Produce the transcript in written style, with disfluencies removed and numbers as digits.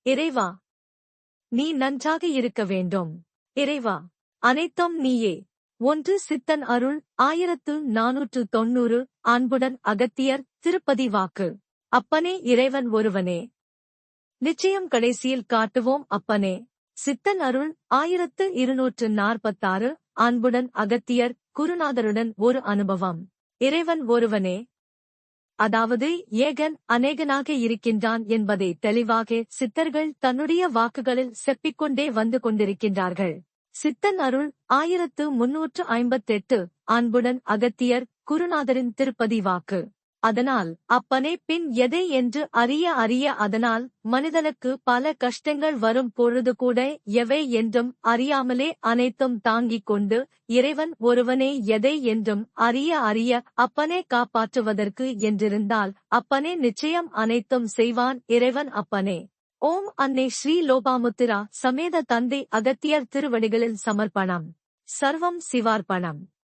இறைவா, நீ நன்றாக இருக்க வேண்டும். இறைவா, அனைத்தும் நீயே. 1 சித்தன் அருள் 1490 அன்புடன் அகத்தியர் திருப்பதி வாக்கு. அப்பனே இறைவன் ஒருவனே. நிச்சயம் கடைசியில் காட்டுவோம் அப்பனே. சித்தன் அருள் 1246 அன்புடன் அகத்தியர் குருநாதருடன் ஒரு அனுபவம். இறைவன் ஒருவனே, அதாவது ஏகன் அநேகனாக இருக்கின்றான் என்பதை தெளிவாக சித்தர்கள் தன்னுடைய வாக்குகளில் செப்பிக்கொண்டே வந்து கொண்டிருக்கின்றார்கள். சித்தன் அருள் 1358 அன்புடன் அகத்தியர் குருநாதரின் திருப்பதி வாக்கு. அதனால் அப்பனே பின் எதை என்று அறிய அதனால் மனிதனுக்கு பல கஷ்டங்கள் வரும் பொழுது கூட எவை என்றும் அறியாமலே அனைத்தும் தாங்கிக் கொண்டு இறைவன் ஒருவனே எதை என்றும் அறிய அப்பனே காப்பாற்றுவதற்கு என்றிருந்தால் அப்பனே நிச்சயம் அனைத்தும் செய்வான் இறைவன் அப்பனே. ஓம் அன்னை ஸ்ரீ லோபாமுத்திரா சமேத தந்தை அகத்தியர் திருவடிகளில் சமர்ப்பணம். சர்வம் சிவார்ப்பணம்.